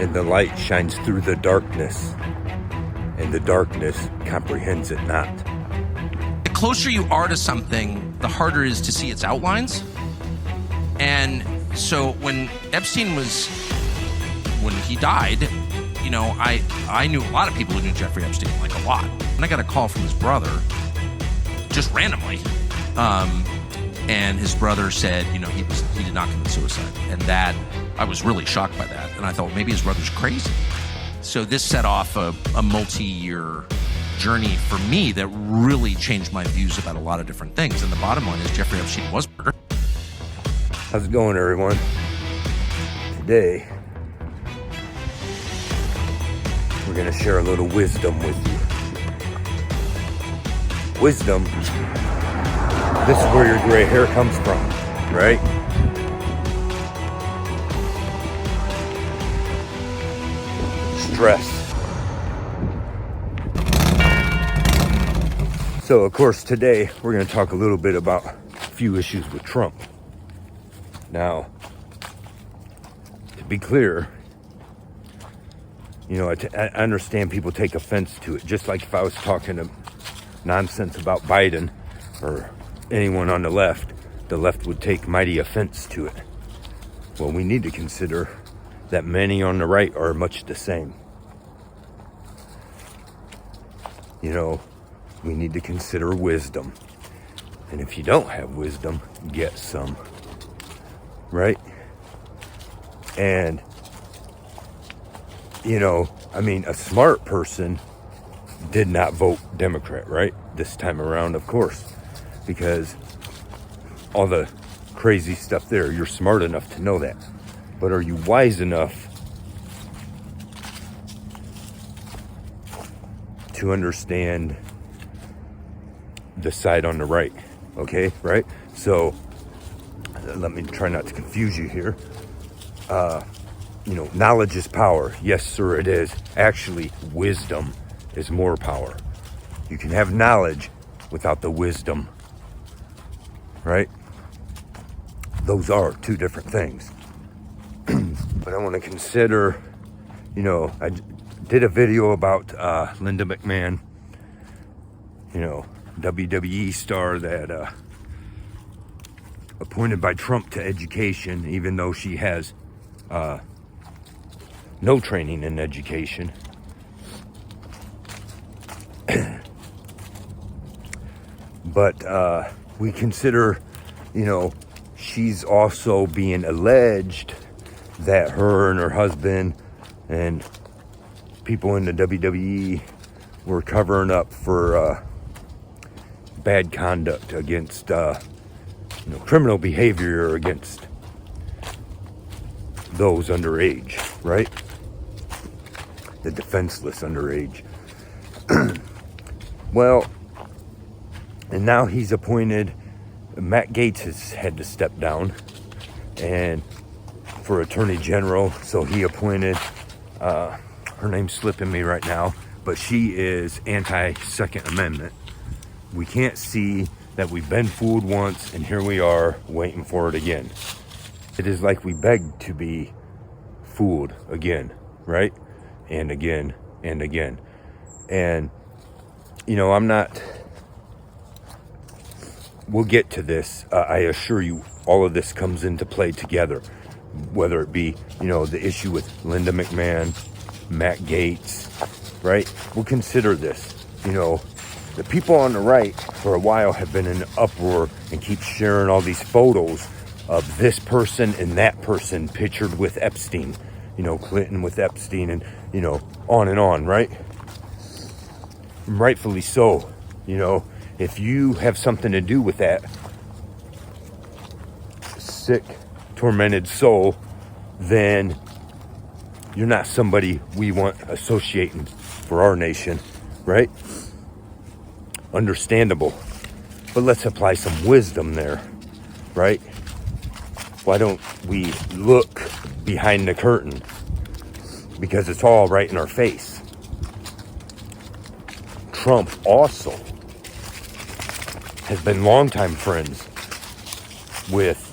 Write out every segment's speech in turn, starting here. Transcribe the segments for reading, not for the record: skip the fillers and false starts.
and the light shines through the darkness, and the darkness comprehends it not. The closer you are to something, the harder it is to see its outlines. And so when he died, you know, I knew a lot of people who knew Jeffrey Epstein, like a lot. And I got a call from his brother, just randomly. And his brother said, you know, he did not commit suicide. And that, I was really shocked by that. And I thought, well, maybe his brother's crazy. So this set off a multi-year journey for me that really changed my views about a lot of different things. And the bottom line is Jeffrey Epstein was murdered. How's it going, everyone? Today, we're going to share a little wisdom with you. Wisdom, this is where your gray hair comes from, right? Stress. So, of course, today we're going to talk a little bit about a few issues with Trump. Now, to be clear, you know, I understand people take offense to it. Just like if I was talking nonsense about Biden or anyone on the left would take mighty offense to it. Well, we need to consider that many on the right are much the same. You know, we need to consider wisdom. And if you don't have wisdom, get some. Right? And, you know, I mean, a smart person did not vote Democrat, right? This time around, of course, because all the crazy stuff there, you're smart enough to know that. But are you wise enough to understand the side on the right? Okay, right? So, let me try not to confuse you here. You know, knowledge is power. Yes, sir, it is. Actually, wisdom is more power. You can have knowledge without the wisdom, right? Those are two different things. But I want to consider, you know, I did a video about Linda McMahon, you know, WWE star that appointed by Trump to education, even though she has no training in education. But we consider, you know, she's also being alleged that her and her husband and people in the WWE were covering up for bad conduct against you know, criminal behavior against those underage, right? The defenseless underage. Well, and now he's appointed, Matt Gaetz has had to step down and for Attorney General, so he appointed, her name's slipping me right now, but she is anti-Second Amendment. We can't see that we've been fooled once, and here we are waiting for it again. It is like we begged to be fooled again, right? And again, and again. And, you know, we'll get to this. I assure you, all of this comes into play together. Whether it be, you know, the issue with Linda McMahon, Matt Gaetz, right? We'll consider this, you know. The people on the right for a while have been in an uproar and keep sharing all these photos of this person and that person pictured with Epstein, you know, Clinton with Epstein, and, you know, on, right? And rightfully so. You know, if you have something to do with that sick, tormented soul, then you're not somebody we want associating for our nation, right? Understandable. But let's apply some wisdom there, right? Why don't we look behind the curtain? Because it's all right in our face. Trump also has been longtime friends with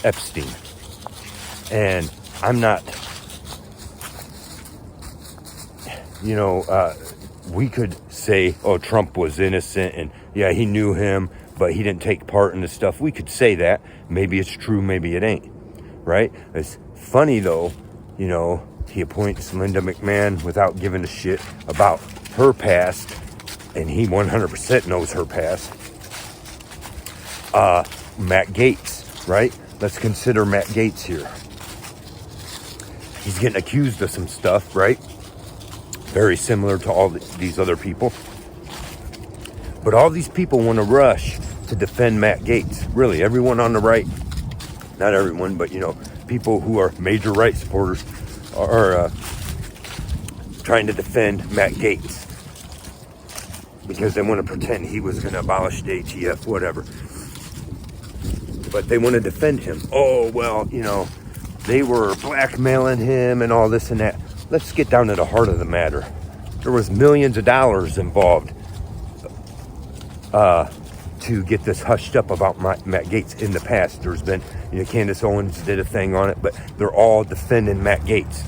Epstein. And I'm not we could say, oh, Trump was innocent and yeah, he knew him, but he didn't take part in the stuff. We could say that. Maybe it's true, maybe it ain't, right? It's funny though, he appoints Linda McMahon without giving a shit about her past, and he 100% knows her past. Matt Gaetz, right? Let's consider Matt Gaetz here. He's getting accused of some stuff, right? Very similar to all these other people. But all these people want to rush to defend Matt Gaetz. Really, everyone on the right, not everyone, but people who are major right supporters are trying to defend Matt Gaetz because they want to pretend he was going to abolish the ATF, whatever. But they want to defend him. Oh, well, they were blackmailing him and all this and that. Let's get down to the heart of the matter. There was millions of dollars involved to get this hushed up about Matt Gaetz in the past. There's been, Candace Owens did a thing on it, but they're all defending Matt Gaetz.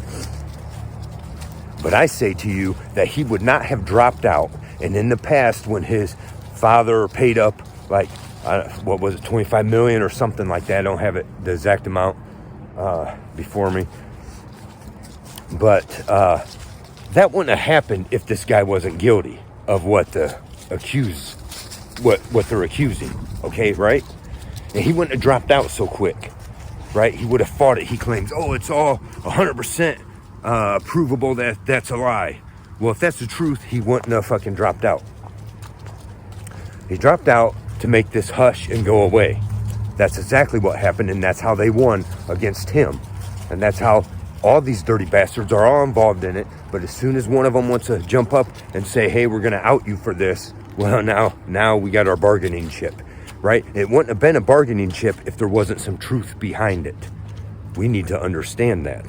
But I say to you that he would not have dropped out. And in the past, when his father paid up, like, what was it, 25 million or something like that. I don't have the exact amount before me. But that wouldn't have happened if this guy wasn't guilty of what they're accusing. Okay, right? And he wouldn't have dropped out so quick, right? He would have fought it. He claims, oh, it's all 100% provable that that's a lie. Well, if that's the truth, he wouldn't have fucking dropped out. He dropped out to make this hush and go away. That's exactly what happened, and that's how they won against him. And that's how all these dirty bastards are all involved in it. But as soon as one of them wants to jump up and say, hey, we're going to out you for this, well, now we got our bargaining chip, right? It wouldn't have been a bargaining chip if there wasn't some truth behind it. We need to understand that.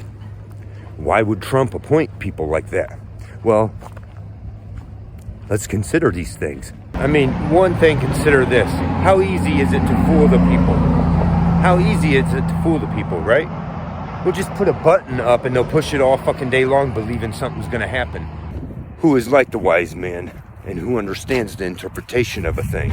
Why would Trump appoint people like that? Well, let's consider these things. I mean, one thing, consider this. How easy is it to fool the people? How easy is it to fool the people, right? We'll just put a button up and they'll push it all fucking day long believing something's going to happen. Who is like the wise man and who understands the interpretation of a thing.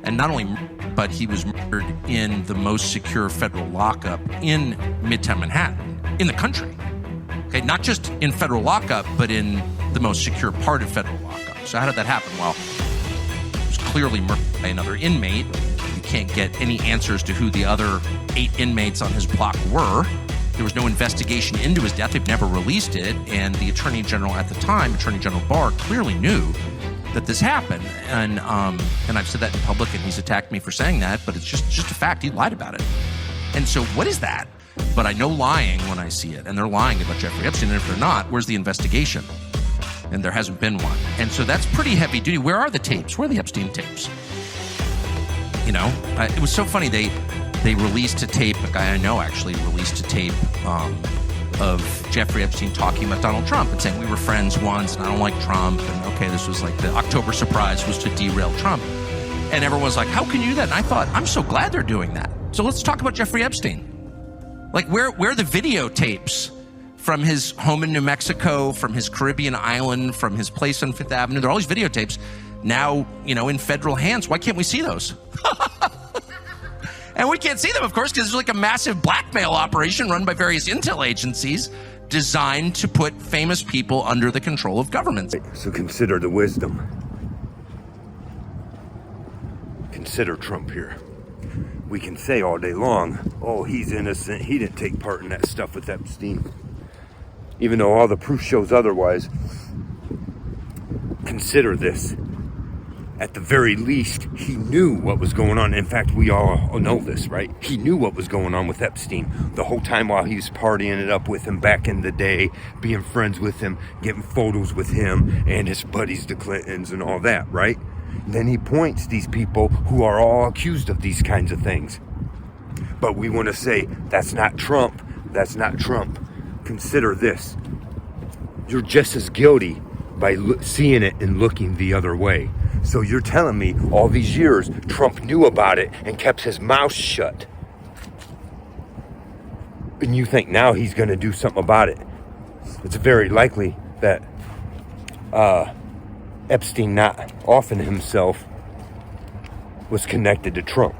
And not only, but he was murdered in the most secure federal lockup in Midtown Manhattan, in the country. Okay, not just in federal lockup, but in the most secure part of federal lockup. So how did that happen? Well, he was clearly murdered by another inmate. You can't get any answers to who the other 8 inmates on his block were. There was no investigation into his death. They've never released it. And the Attorney General at the time, Attorney General Barr, clearly knew that this happened. And I've said that in public, and he's attacked me for saying that, but it's just a fact. He lied about it. And so what is that? But I know lying when I see it, and they're lying about Jeffrey Epstein, and if they're not, where's the investigation? And there hasn't been one. And so that's pretty heavy duty. Where are the tapes? Where are the Epstein tapes? It was so funny. They released a tape, a guy I know actually released a tape of Jeffrey Epstein talking about Donald Trump and saying we were friends once, and I don't like Trump, and okay, this was like the October surprise was to derail Trump. And everyone's like, how can you do that? And I thought, I'm so glad they're doing that. So let's talk about Jeffrey Epstein. Like, where are the videotapes from his home in New Mexico, from his Caribbean island, from his place on Fifth Avenue? There are all these videotapes now, in federal hands. Why can't we see those? And we can't see them, of course, because there's like a massive blackmail operation run by various intel agencies designed to put famous people under the control of governments. So consider the wisdom. Consider Trump here. We can say all day long, oh, he's innocent, he didn't take part in that stuff with Epstein. Even though all the proof shows otherwise, consider this. At the very least, he knew what was going on. In fact, we all know this, right? He knew what was going on with Epstein the whole time while he was partying it up with him back in the day, being friends with him, getting photos with him and his buddies, the Clintons and all that, right? Then he points these people who are all accused of these kinds of things. But we want to say, that's not Trump. That's not Trump. Consider this. You're just as guilty by seeing it and looking the other way. So you're telling me all these years Trump knew about it and kept his mouth shut. And you think now he's going to do something about it. it's very likely that Epstein not offing himself was connected to Trump.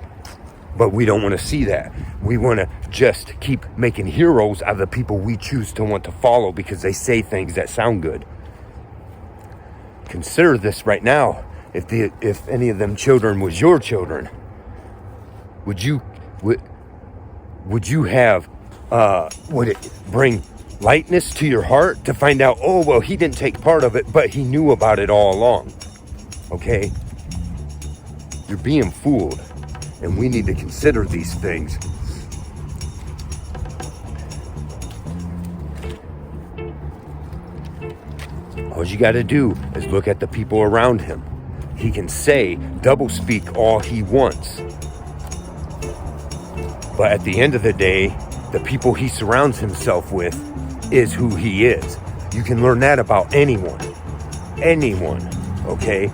But we don't want to see that. We want to just keep making heroes out of the people we choose to want to follow because they say things that sound good. Consider this right now. If any of them children was your children, would you have would it bring lightness to your heart to find out, oh well, he didn't take part of it, but he knew about it all along? Okay, you're being fooled, and we need to consider these things. All you got to do is look at the people around him. He can say, doublespeak all he wants. But at the end of the day, the people he surrounds himself with is who he is. You can learn that about anyone. Anyone, okay?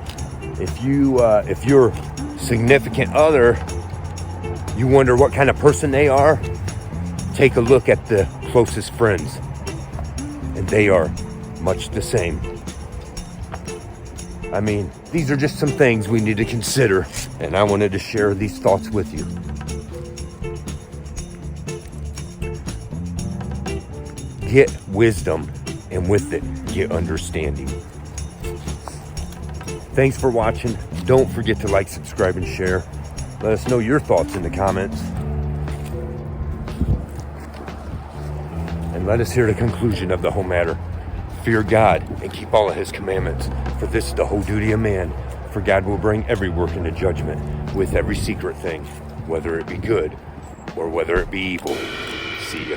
If your significant other, you wonder what kind of person they are, take a look at the closest friends. And they are much the same. I mean, these are just some things we need to consider, and I wanted to share these thoughts with you. Get wisdom, and with it, get understanding. Thanks for watching. Don't forget to like, subscribe, and share. Let us know your thoughts in the comments. And let us hear the conclusion of the whole matter. Fear God and keep all of his commandments, for this is the whole duty of man. For God will bring every work into judgment with every secret thing, whether it be good or whether it be evil. See ya.